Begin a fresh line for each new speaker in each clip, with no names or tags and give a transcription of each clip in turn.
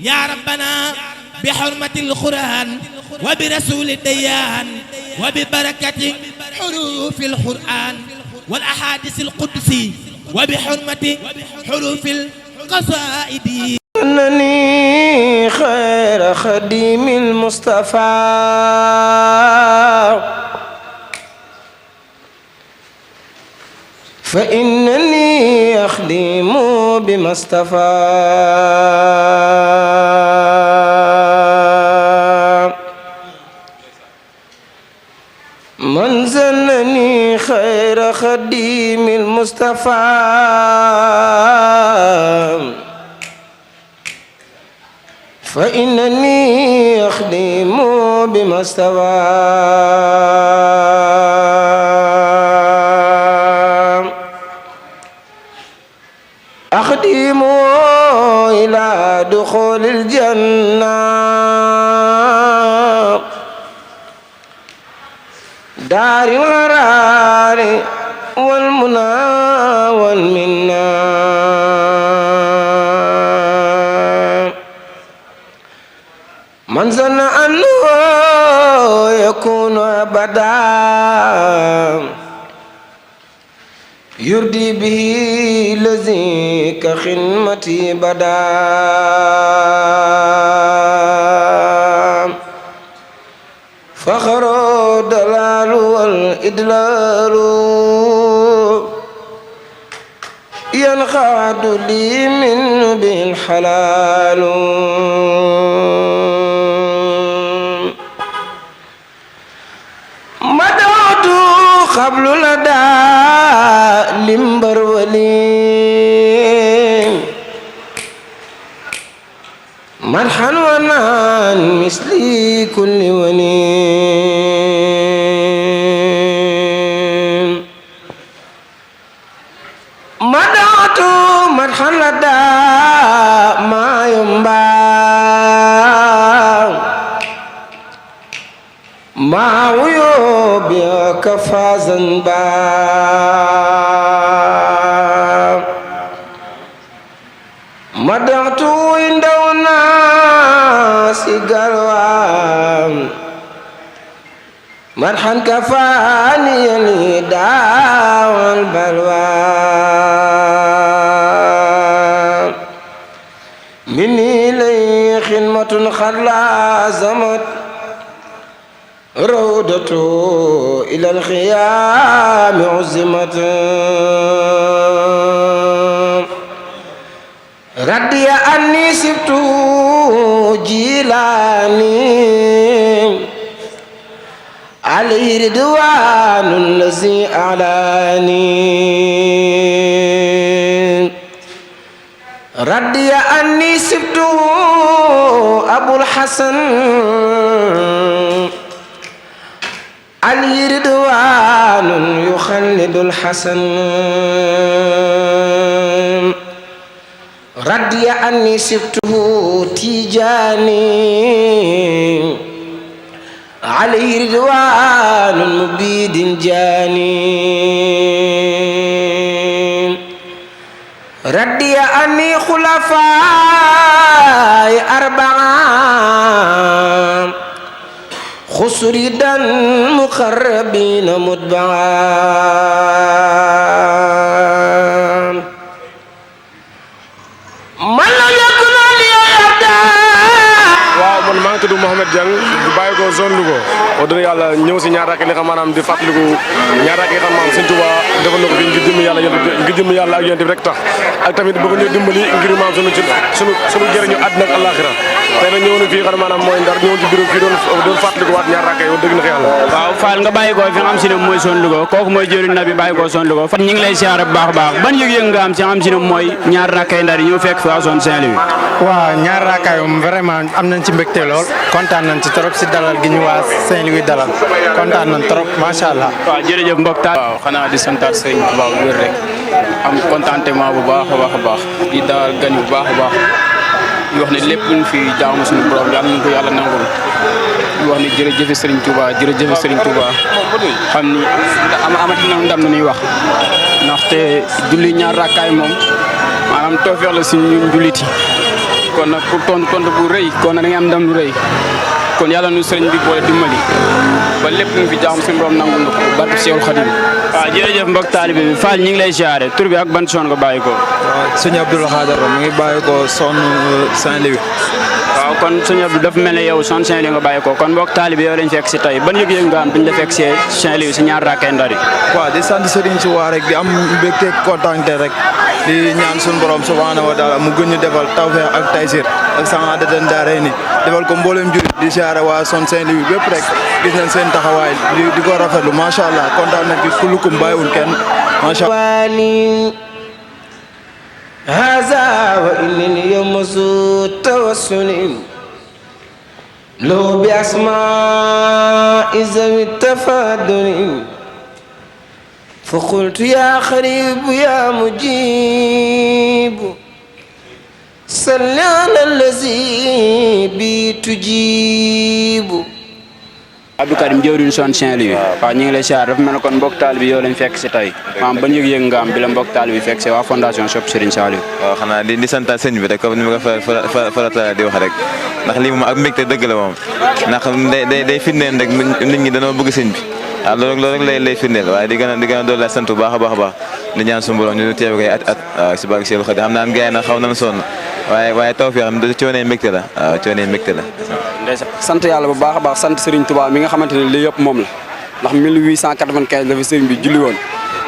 يا ربنا بحرمة القرآن وبرسول الديان وببركة حروف القرآن والأحاديث القدسي وبحرمة حروف القصائد
إنني خير خديم المصطفى فإنني أخدم بما اصطفى من زنني خير خديم المصطفى فإنني أخدم بما اصطفى أخدم إلى دخول الجنة دار القرار والمنى والمنى من ظن أنه يكون أبدا يردي به الذي كخدمتي بدا فخر الدلال والإدلال ينقاد لي منه بالحلال مدعوت قبل لدى لمبر ولي مرحا ونان مثلي كل ولي مدعوت مرحا لدى ما ينبع ما عيوبك فازن با مدعت عند الناس قلوان مرحا كفاني الهدى والبلوى مني لي خدمة قد لازمت روضته إلى الخيام عزمت ردي أني سبت جيلاني عليه رضوان الذي أعلاني ردي أني سبت أبو الحسن علي رضوان يخلد الحسن ردي أني سبته تيجاني علي رضوان مبيد جاني ردي أني خلفاء أربعة خسردا مقربين متبعا من لا يكن لي يدا
waaw man maa ngi tudd Mouhamed Dieng di bàyyi ko zone Louga wax dëgg yàlla ñëw si ñaar rakk li xam maanaam di fàttaliku ñaar rakk yi xam maanaam Sëñ Tuubaa defal na ko fi ngir jëmm yàlla ngir jëmm yàlla ak yonent bi rek tax ak tamit bëgg ñu dimbali ngir maam sunu jëriñu àddina ak àllaaxira tey nag ñëw na fii xam maanaam mooy Ndar ñëw ci bureau fii doon fàttaliku waat ñaar rakk yi wax dëgg na yàlla
waaw Fall nga bàyyi ko fi nga xam si ne mooy zone Louga kooku mooy jëriñ na bi bàyyi ko zone Louga fan ñu ngi lay siyaare bu baax a baax ban yëg-yëg nga am si xam si ne mooy ñaar rakkay Ndar yi ñëw fekk fi waa zone Saint-Louis
waaw ñaar raakaay moom vraiment am nañ ci mbégte lool kontaan nañ ci trop si dalal gi ñu waa Saint-Louis dalal kontaan nañ trop macha allah.
waaw jërëjëf mbokk taal.
waaw xanaa di santaat Sëriñ Tuubaa bu wér rek am contentement bu baax a baax di dalal gan bu baax a baax di wax ne lépp luñ fi jaamu suñu borom yàlla nañu ko yàlla nangul di wax ne jërëjëf Serigne Touba jërëjëf Serigne Touba xam ni amati na ndam na ñuy wax ndaxte julli ñaar rakkaay moom maanaam tawfeex la si ñun julliti kon nag pour tontu bu rëy kon nag da ngay am ndam lu rëy kon yàlla nu sëriñ bi boole dimbali ba lépp lu fi jaamu suñu borom nangul na ko barke Seexul Xadim.
waaw jërëjëf mbokk taalibe bi Fall ñu ngi lay siyaare tur bi ak ban son nga bàyyi ko.
waaw sëñ Abdoul Khadar mu ngi bàyyi ko son Saint-Louis.
waaw kon sëñ Abdou dafa mel ne yow son Saint-Louis nga bàyyi ko kon mbokk taalibe yow lañ fekk si tey ban yëg-yëg nga am duñ la fekk si Saint-Louis si ñaar rakkay Ndar yi.
waaw di sant Serigne si waa rek di am mbégte kontaante rek di ñaan suñu borom subhanahu wa taala mu gën ñu defal tawfeex ak taysir ak saadatan daarayni defal ko mboolem jurit di siyaare waa son Saint-Louis bépp rek gis nañ seen taxawaay di ko rafetlu macha allah kontaan na ci kulukum bàyyiwul kenn macha allah.
هذا وإنني يوم التوسل لو بأسماء ذوي التفاضل فقلت يا قريب يا مجيب صل على الذي بي تجيب.
Abdou Karim jëwriñ son Saint-Louis waaw ñu ngi lay siyaar dafa mel ne kon mbokk taalibe bi yow lañ fekk si tey maanaam ban yëg-yëg nga am bi la mbokk taalibe bi fekk si waa fondation Sopp Serigne Saliou.
waaw xanaa di santaat sëñ bi rek comme ni ma ko farata di wax rek ndax lii moom ak mbégte dëgg la moom ndax day firndeel rek nit ñi dañoo bëgg sëñ bi waaw loolu rek lay firndeel waaye di gën a doon la sant bu baax a baax di ñaan suñu borom ñu teew koy at waaw si barke Seydou Khady xam naa gars yi nag xaw nañ sonn waaye taw fi xam coonee mbégte la waaw coonee mbégte la.
sant yàlla bu baax a baax sant Serigne Touba mi nga xamante ne lii yëpp moom la ndax 1895 la fi Serigne bi julli woon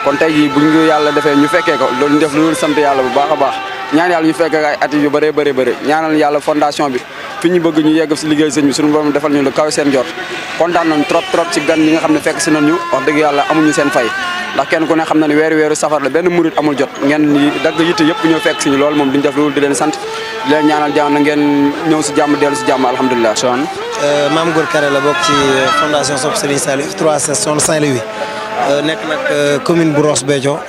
kon tey jii bu ñu yàlla defee ñu fekkee ko loolu ñu def lu sant yàlla bu baax a baax ñaan yàlla ñu fekkee ay at yu bëree bëri ñaanal yàlla fondation bi fi ñu bëgg ñu yegg si liggéey sëñ bi suñu borom defal ñu lu kaw seen jot kontaan nañ trop ci gan ñi nga xam ne fekk si nañu wax dëgg yàlla amuñu seen fay ndax kenn ku ne xam na ne weeru safar la benn murit amul jot ngeen dagg yitte yëpp ñoo fekk si ñu loolu moom duñ def loolu di leen sant di leen ñaanal jàmm na ngeen ñëw si jàmm dellu si jàmm alhamdulilah.
son
Mame Gor Kare la bokk ci fondation Sopp Serigne Saliou F3C son Saint-Louis nekk nag commune bu Ross Béthio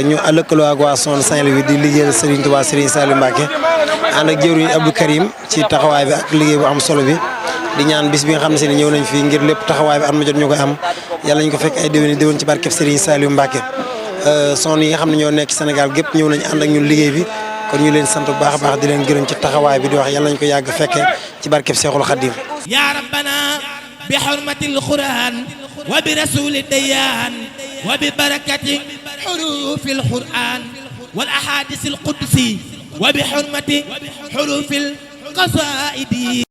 ñu lëkkaloo ak waa son Saint-Louis di liggéeyal Serigne Touba Serigne Saliou Mbacké ànd ak jëwriñ Abdou Karim ci taxawaay bi ak liggéey bu am solo bi di ñaan bis bi nga xam ne si ne ñëw nañ fii ngir lépp taxawaay bi am na jot ñu koy am yàlla ñu ko fekk ay déwén ci barkeb Serigne Saliou Mbacké son yi nga xam ne ñoo nekk Sénégal gépp ñëw nañ ànd ak ñun liggéey bi kon ñu leen sant bu baax a baax di leen gërëm ci taxawaay bi di wax yàlla nañ ko yàgg fekke ci barkeb Seexul Xadim.
يا ربنا بحرمة القرآن وبرسول الديان وببركة حروف القرآن والأحاديث القدسي وبحرمة حروف القصائد